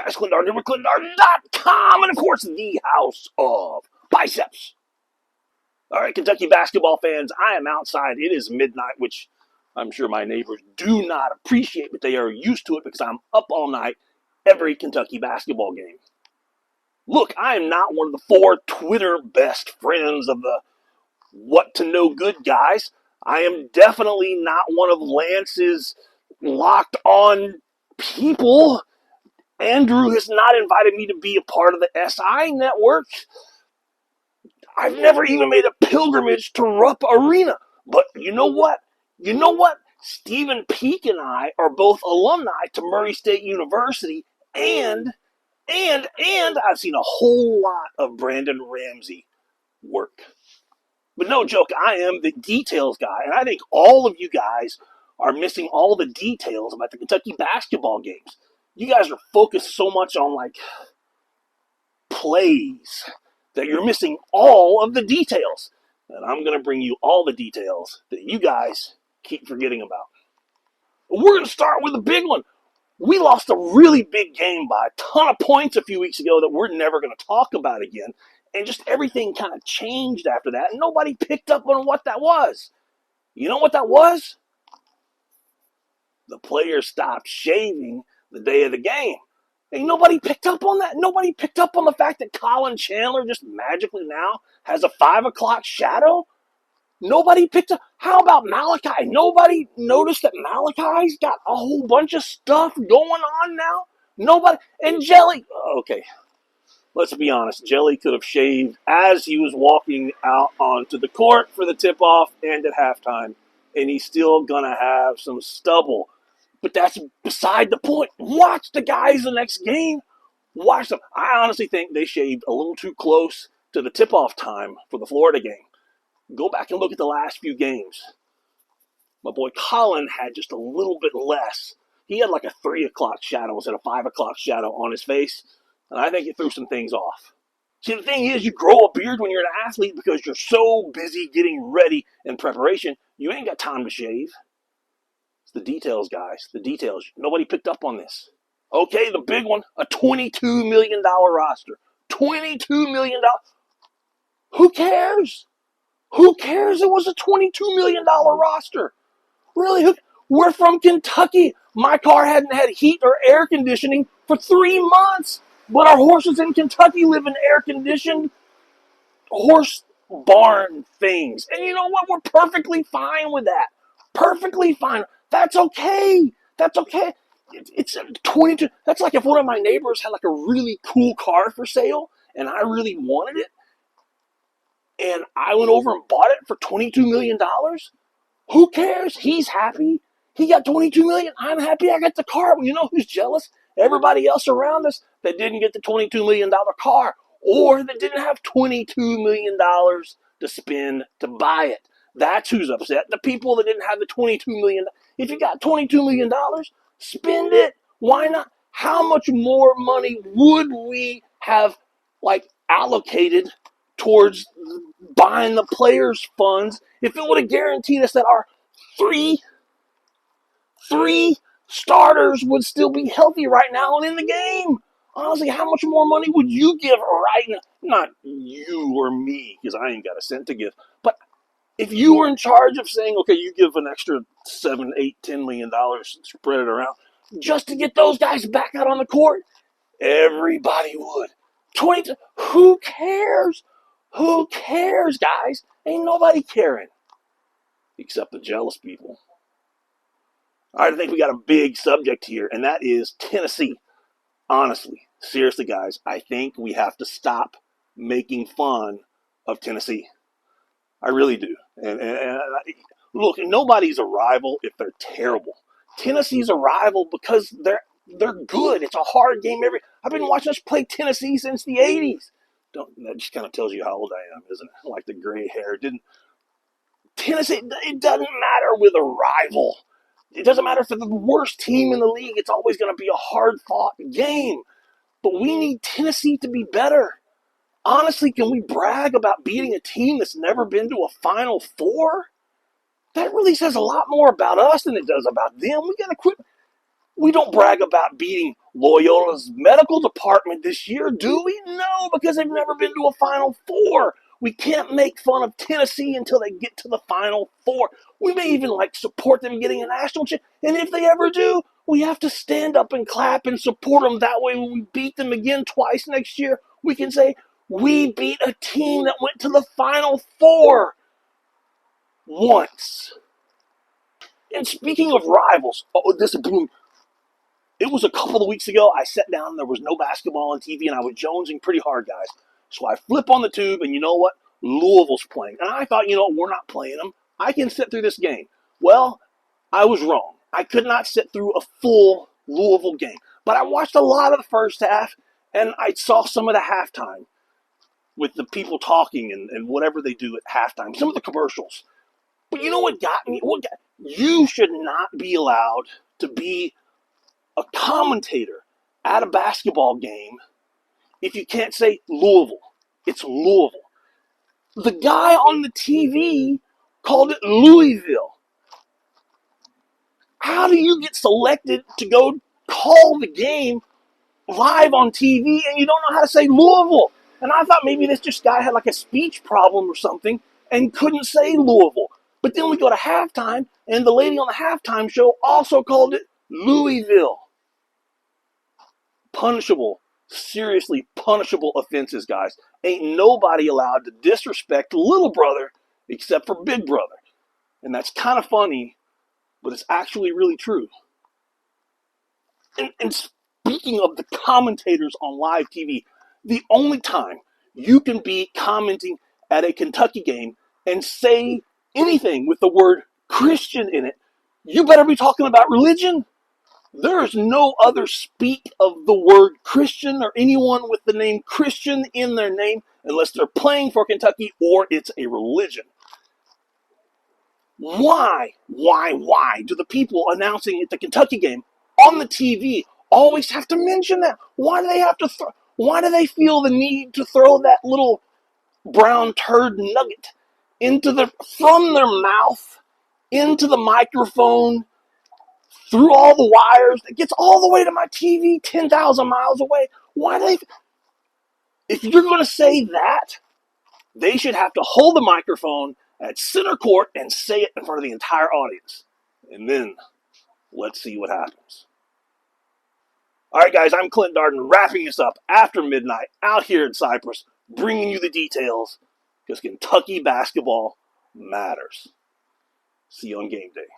guys, Clint Darden with ClintDarden.com, and of course, the House of Biceps. All right, Kentucky basketball fans, I am outside. It is midnight, which I'm sure my neighbors do not appreciate, but they are used to it because I'm up all night every Kentucky basketball game. Look, I am not one of the 4 Twitter best friends of the what to know good guys. I am definitely not one of Lance's locked on people. Andrew has not invited me to be a part of the SI network. I've never even made a pilgrimage to Rupp Arena. But you know what? Stephen Peake and I are both alumni to Murray State University, and I've seen a whole lot of Brandon Ramsey work. But no joke, I am the details guy, and I think all of you guys are missing all the details about the Kentucky basketball games. You guys are focused so much on, plays that you're missing all of the details. And I'm going to bring you all the details that you guys keep forgetting about. We're going to start with a big one. We lost a really big game by a ton of points a few weeks ago that we're never going to talk about again. And just everything kind of changed after that. And nobody picked up on what that was. You know what that was? The players stopped shaving the day of the game. Ain't nobody picked up on that. Nobody picked up on the fact that Colin Chandler just magically now has a 5 o'clock shadow. Nobody picked up. How about Malachi? Nobody noticed that Malachi's got a whole bunch of stuff going on now? Nobody. And Jelly. Okay, let's be honest. Jelly could have shaved as he was walking out onto the court for the tip-off and at halftime. And he's still going to have some stubble. But that's beside the point. Watch the guys the next game. Watch them. I honestly think they shaved a little too close to the tip-off time for the Florida game. Go back and look at the last few games. My boy Colin had just a little bit less. He had like a 3 o'clock shadow instead of 5 o'clock shadow on his face. And I think it threw some things off. See, the thing is, you grow a beard when you're an athlete because you're so busy getting ready in preparation, you ain't got time to shave. It's the details, guys. The details. Nobody picked up on this. Okay, the big one, a $22 million roster. $22 million. Who cares? Who cares it was a $22 million roster? Really? We're from Kentucky. My car hadn't had heat or air conditioning for 3 months. But our horses in Kentucky live in air-conditioned horse barn things. And you know what? We're perfectly fine with that. Perfectly fine. That's okay. That's okay. It's 22. That's like if one of my neighbors had like a really cool car for sale and I really wanted it and I went over and bought it for $22 million. Who cares? He's happy. He got $22 million. I'm happy I got the car. Well, you know who's jealous? Everybody else around us that didn't get the $22 million car or that didn't have $22 million to spend to buy it. That's who's upset. The people that didn't have the $22 million. If you got $22 million, spend it. Why not? How much more money would we have allocated towards buying the players' funds if it would have guaranteed us that our three starters would still be healthy right now and in the game? Honestly, how much more money would you give right now? Not you or me, because I ain't got a cent to give. But if you were in charge of saying, okay, you give an extra $7, $8, $10 million, spread it around, just to get those guys back out on the court, everybody would. 22. Who cares? Who cares, guys? Ain't nobody caring. Except the jealous people. All right, I think we got a big subject here, and that is Tennessee. Honestly, seriously, guys, I think we have to stop making fun of Tennessee. I really do. And look, nobody's a rival if they're terrible. Tennessee's a rival because they're good. It's a hard game. I've been watching us play Tennessee since the 80s. That just kind of tells you how old I am, isn't it? Like the gray hair. Tennessee, it doesn't matter with a rival. It doesn't matter if they're the worst team in the league. It's always going to be a hard-fought game. But we need Tennessee to be better. Honestly, can we brag about beating a team that's never been to a Final Four? That really says a lot more about us than it does about them. We got to quit. We don't brag about beating Loyola's medical department this year, do we? No, because they've never been to a Final Four. We can't make fun of Tennessee until they get to the Final Four. We may even support them getting a national championship. And if they ever do, we have to stand up and clap and support them. That way, when we beat them again twice next year, we can say, we beat a team that went to the Final Four once. And speaking of rivals, it was a couple of weeks ago. I sat down, there was no basketball on TV, and I was jonesing pretty hard, guys. So I flip on the tube, and you know what? Louisville's playing. And I thought, we're not playing them. I can sit through this game. Well, I was wrong. I could not sit through a full Louisville game. But I watched a lot of the first half, and I saw some of the halftime with the people talking and whatever they do at halftime, some of the commercials. But you know what got me? You should not be allowed to be a commentator at a basketball game if you can't say Louisville. It's Louisville. The guy on the TV called it Louisville. How do you get selected to go call the game live on TV and you don't know how to say Louisville? And I thought maybe this guy had a speech problem or something and couldn't say Louisville. But then we go to halftime, and the lady on the halftime show also called it Louisville. Punishable, seriously punishable offenses, guys. Ain't nobody allowed to disrespect little brother except for big brother. And that's kind of funny, but it's actually really true. And speaking of the commentators on live TV, the only time you can be commenting at a Kentucky game and say anything with the word Christian in it, you better be talking about religion. There is no other speak of the word Christian or anyone with the name Christian in their name unless they're playing for Kentucky or it's a religion. Why do the people announcing at the Kentucky game on the TV always have to mention that? Why do they have to why do they feel the need to throw that little brown turd nugget from their mouth into the microphone, through all the wires, it gets all the way to my TV 10,000 miles away? Why do they? If you're going to say that, they should have to hold the microphone at center court and say it in front of the entire audience. And then let's see what happens. All right, guys, I'm Clint Darden, wrapping this up after midnight out here in Cypress, bringing you the details because Kentucky basketball matters. See you on game day.